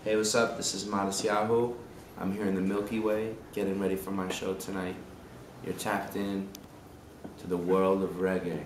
Hey, what's up? This is Matisyahu. I'm here in the Milky Way, getting ready for my show tonight. You're tapped in to the world of reggae.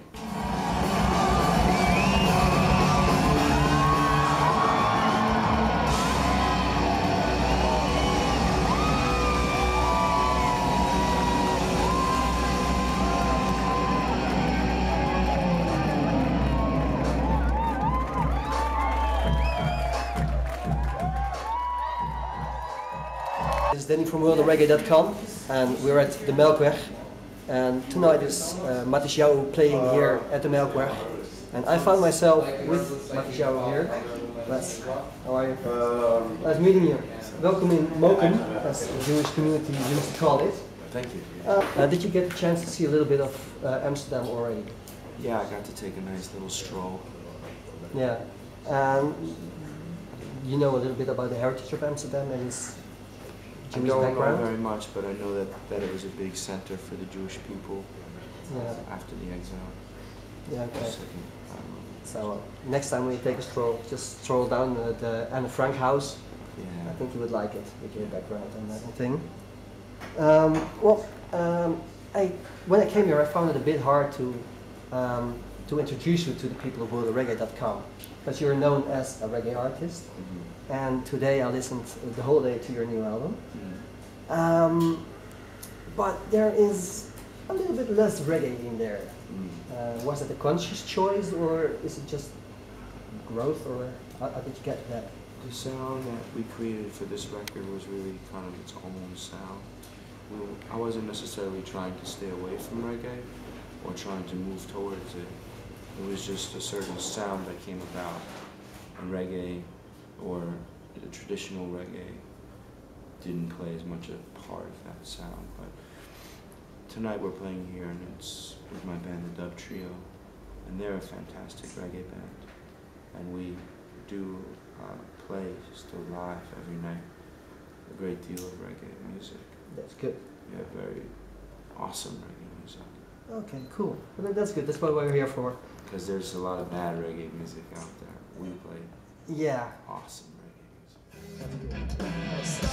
This is Danny from worldofreggae.com, and we're at the Melkweg, and tonight is Matisyahu playing here at the Melkweg, and I found myself with Matisyahu here. How are you? Nice meeting you. Welcome in Mokum, as the Jewish community used to call it. Thank you. Did you get a chance to see a little bit of Amsterdam already? Yeah, I got to take a nice little stroll. Yeah. You know a little bit about the heritage of Amsterdam and its Jewish background? I don't know very much, but I know that it was a big center for the Jewish people after the exile. Yeah, okay. So next time when you take a stroll, just stroll down the Anne Frank house. Yeah. I think you would like it with your background and that thing. When I came here, I found it a bit hard to introduce you to the people of worldofreggae.com, because you're known as a reggae artist. Mm-hmm. And today I listened the whole day to your new album. Mm-hmm. But there is a little bit less reggae in there. Mm-hmm. Was it a conscious choice, or is it just growth, or how did you get that? The sound that we created for this record was really kind of its own sound. I wasn't necessarily trying to stay away from reggae or trying to move towards it. It was just a certain sound that came about, and reggae, or the traditional reggae, didn't play as much a part of that sound. But tonight we're playing here, and it's with my band, the Dub Trio, and they're a fantastic reggae band. And we do play still live every night a great deal of reggae music. That's good. Yeah, very awesome reggae music. Okay, cool. Well, that's good. That's what we're here for. Because there's a lot of bad reggae music out there. We play awesome reggae music.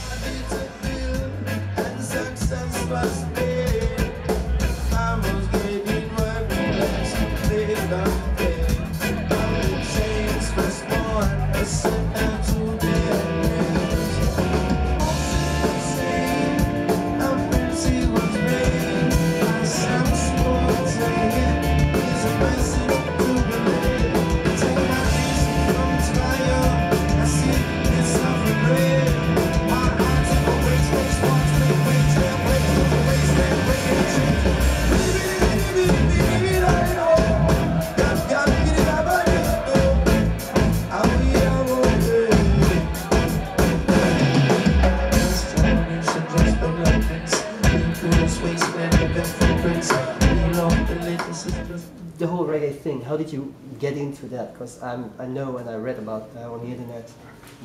The whole reggae thing, how did you get into that? Because I know, and I read about on the internet,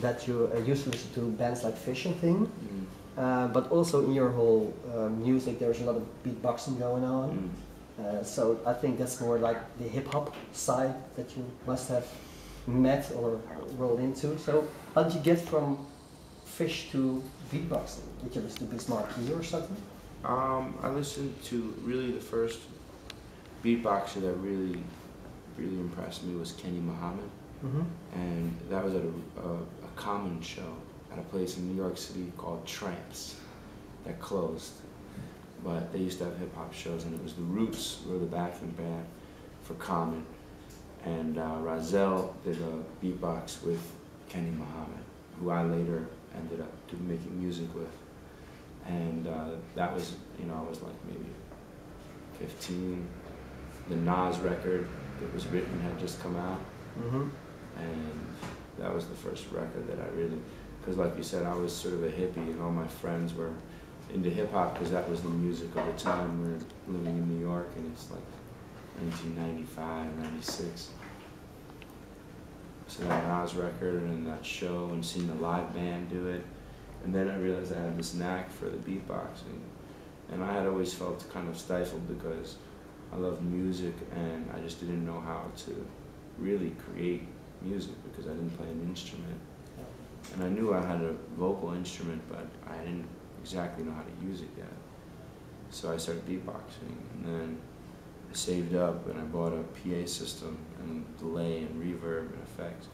that you used to listen to bands like Fish and thing, but also in your whole music there's a lot of beatboxing going on. So I think that's more like the hip-hop side that you must have met or rolled into. So how did you get from Fish to beatboxing? Did you listen to Be Smart Here or something? I listened to really the first beatboxer that really impressed me was Kenny Muhammad, and that was at a Common show at a place in New York City called Tramps that closed, but they used to have hip-hop shows, and it was the Roots were the backing band for Common, and Razel did a beatbox with Kenny Muhammad, who I later ended up making music with, and that was, I was like maybe 15. The Nas record that was written had just come out, and that was the first record that I really, because like you said, I was sort of a hippie, and all my friends were into hip-hop because that was the music of the time. We were living in New York, and it's like 1995, 96. So that Nas record and that show, and seeing the live band do it, and then I realized I had this knack for the beatboxing, and I had always felt kind of stifled because I love music, and I just didn't know how to really create music because I didn't play an instrument. And I knew I had a vocal instrument, but I didn't exactly know how to use it yet. So I started beatboxing, and then I saved up and I bought a PA system and delay and reverb and effects.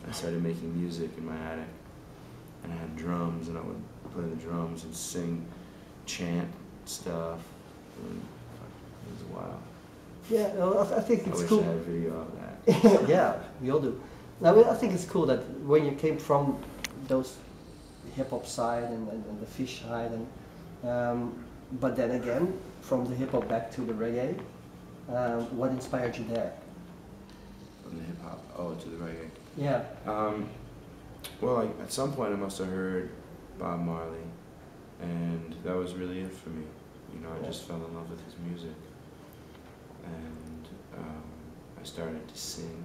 I started making music in my attic, and I had drums, and I would play the drums and sing, chant stuff, and it was wild. Yeah, well, I think it's I cool. wish I had a video of that. Yeah, we all do. I mean, I think it's cool that when you came from those hip-hop side and the fish side, and but then again, from the hip-hop back to the reggae, what inspired you there? From the hip-hop, oh, to the reggae. Yeah. Well, at some point I must have heard Bob Marley, and that was really it for me. You know, I just fell in love with his music, and I started to sing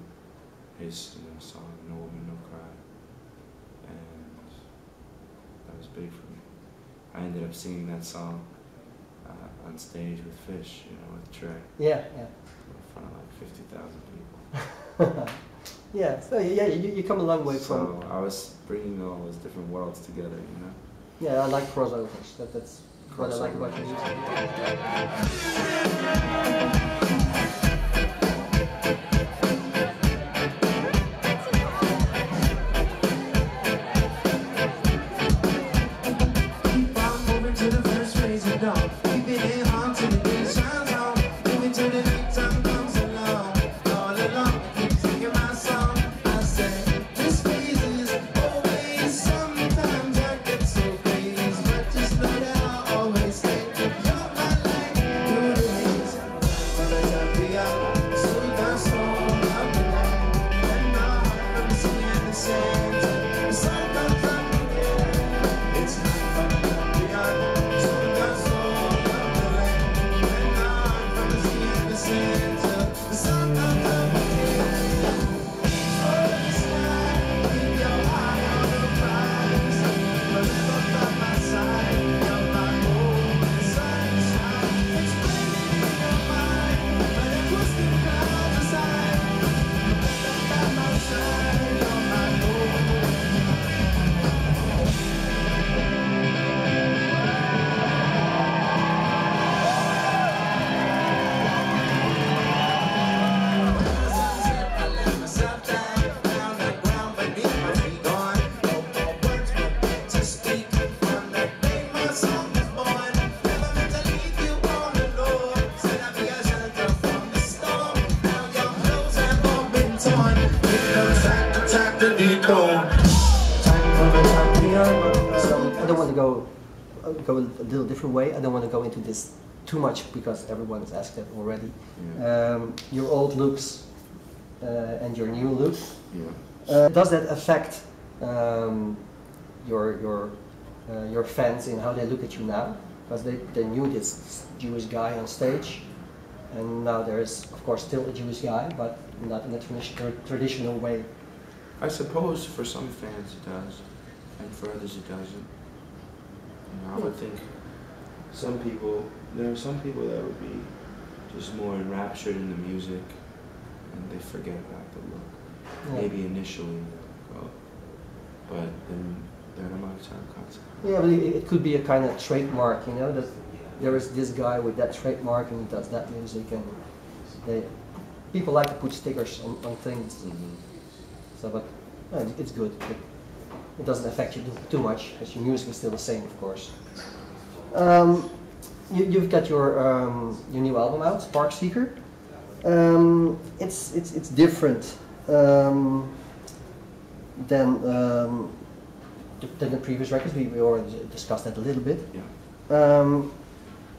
his song, No Woman, No Cry, and that was big for me. I ended up singing that song on stage with Fish, you know, with Trey. Yeah, yeah. In front of like 50,000 people. Yeah, so yeah, you come a long way from... So I was bringing all those different worlds together, you know? Yeah, I like crossovers. That's what I like about your I don't want to go a little different way. I don't want to go into this too much because everyone has asked that already. Yeah. Your old looks and your new look. Yeah. Does that affect your fans in how they look at you now? Because they knew this Jewish guy on stage, and now there is, of course, still a Jewish guy, but not in a traditional way. I suppose for some fans it does, and for others it doesn't. You know, I would think there are some people that would be just more enraptured in the music, and they forget about the look. Yeah. Maybe initially, but then they're not much time concept. Yeah, but it could be a kind of trademark, you know, that there is this guy with that trademark and he does that music, and people like to put stickers on things. Mm-hmm. So, but it's good. It doesn't affect you too much, because your music is still the same, of course. You've got your new album out, Spark Seeker. It's different than the previous records. We already discussed that a little bit. Yeah.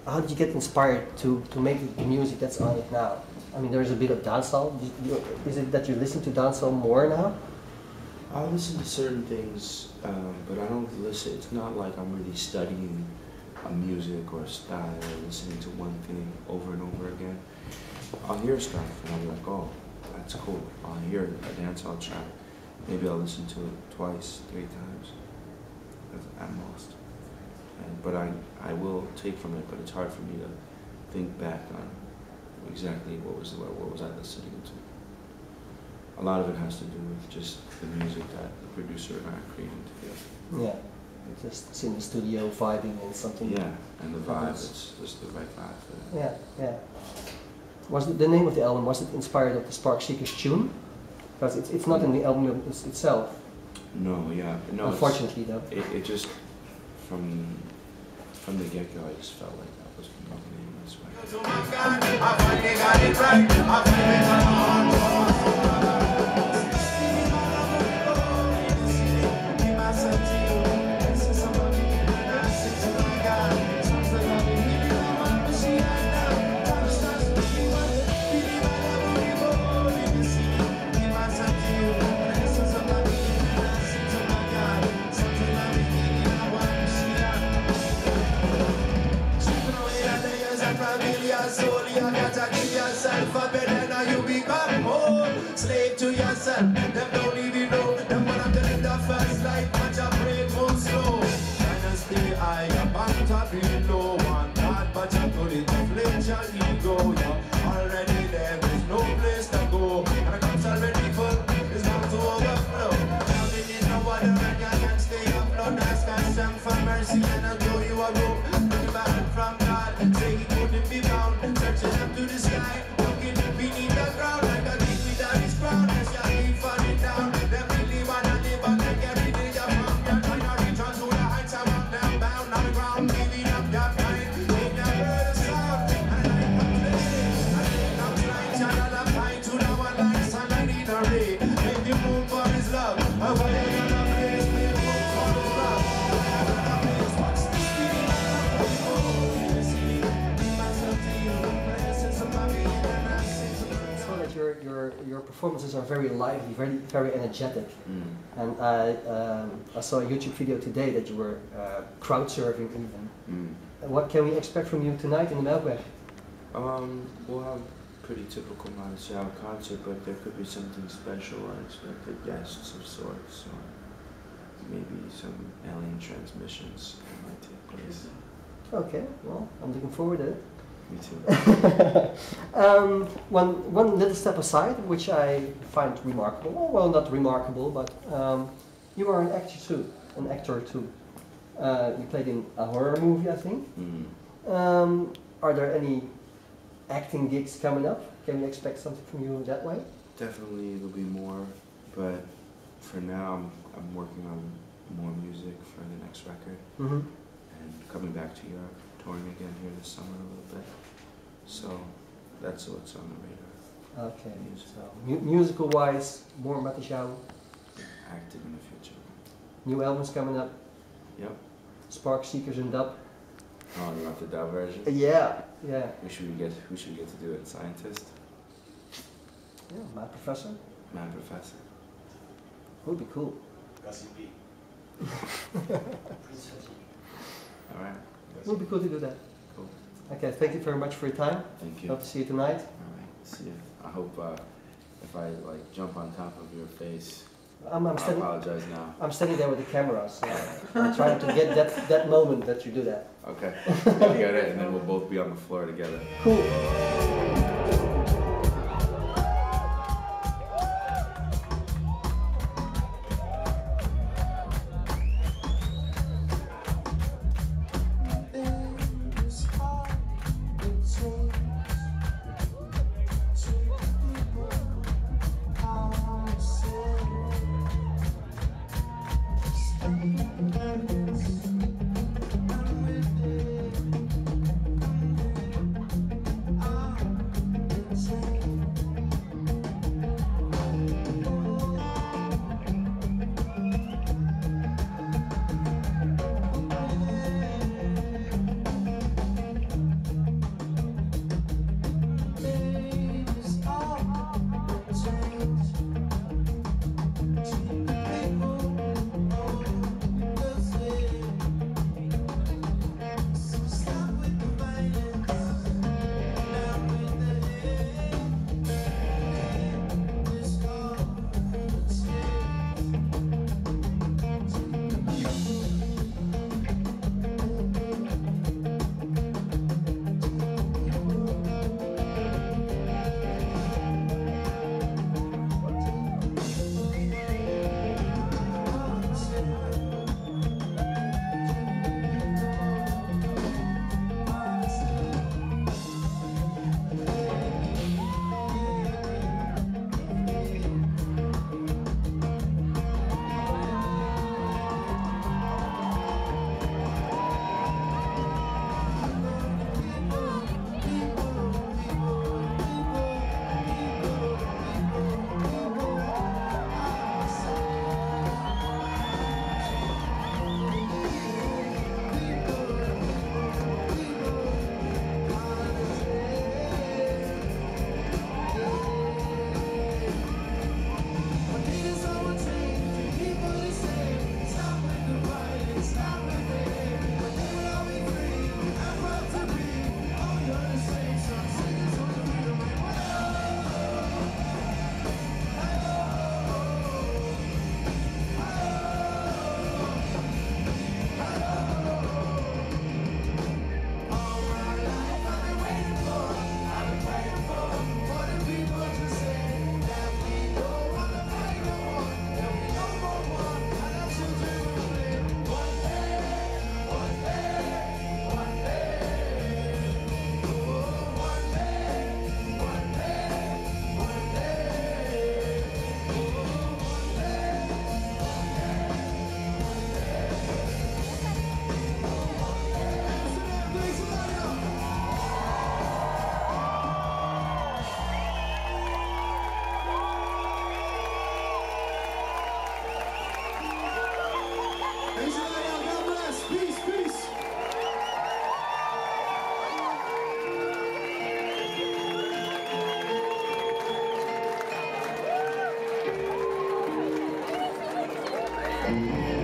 How did you get inspired to make the music that's on it now? I mean, there's a bit of dancehall. Is it that you listen to dancehall more now? I listen to certain things, but I don't listen. It's not like I'm really studying a music or a style or listening to one thing over and over again. I'll hear stuff and I'll be like, oh, that's cool. I'll hear a dancehall track. Maybe I'll listen to it twice, 3 times at most. But I will take from it, but it's hard for me to think back on exactly what was I listening to. a lot of it has to do with just the music that the producer and I are creating together. Yeah, just in the studio vibing and something. Yeah, and the vibe, it's just the right vibe for that. Yeah, yeah. Was it the name of the album, was it inspired of the Spark Seekers tune? Because it's not in the album itself. No, yeah. No, unfortunately though. It just, from the get-go, I just felt like that was the name of this Slave to yourself, them don't even know. Them when I'm telling the first light, watch your brain move slow. Dynasty, I am bound to be no one. God, but you put it to flinch your ego. You're already there, there's no place to go. And the cups already full, it's bound to overflow. Drowning in the water and you can't stay afloat. Ask God for mercy and I'll show you a rope. Looking back from God, say he couldn't be bound. Searching up to the sky, looking beneath the ground like a leaf without his crown. As you keep falling down, they really wanna live and like every day you found. You're trying to reach on to the heights, I want them bound on the ground, giving up your mind. They never heard a sound, and I like my place. I think I'm trying to not apply to the one like sunlight in a ray. Make you move for his love, avoid another place, make you move for his love. Another place, what's the speed? Your performances are very lively, very energetic. And I saw a YouTube video today that you were crowd surfing even. What can we expect from you tonight in the Melkweg? We'll have pretty typical Matisyahu concert, but there could be something special, unexpected guests of sorts, or maybe some alien transmissions that might take place. Okay, well, I'm looking forward to it. Me too. One little step aside, which I find remarkable. Well, not remarkable, but you are an actor too. You played in a horror movie, I think. Are there any acting gigs coming up? Can we expect something from you that way? Definitely, there'll be more, but for now, I'm working on more music for the next record, and coming back to Europe, touring again here this summer a little bit. So that's what's on the radar. Okay. So musical-wise, more Matisyahu. Active in the future. New albums coming up. Yep. Spark Seekers and Dub. Oh, you want the dub version? Yeah, yeah. Who should we get to do it? Scientist? Yeah, Mad Professor. Mad Professor. Would be cool. Gossipy. Alright. Would be cool to do that. Cool. Okay, thank you very much for your time. Thank you. Hope to see you tonight. Alright, see you. I hope if I like jump on top of your face, I apologize now. I'm standing there with the camera, so I'm trying to get that moment that you do that. Okay. You got it, and then we'll both be on the floor together. Cool. Reggae.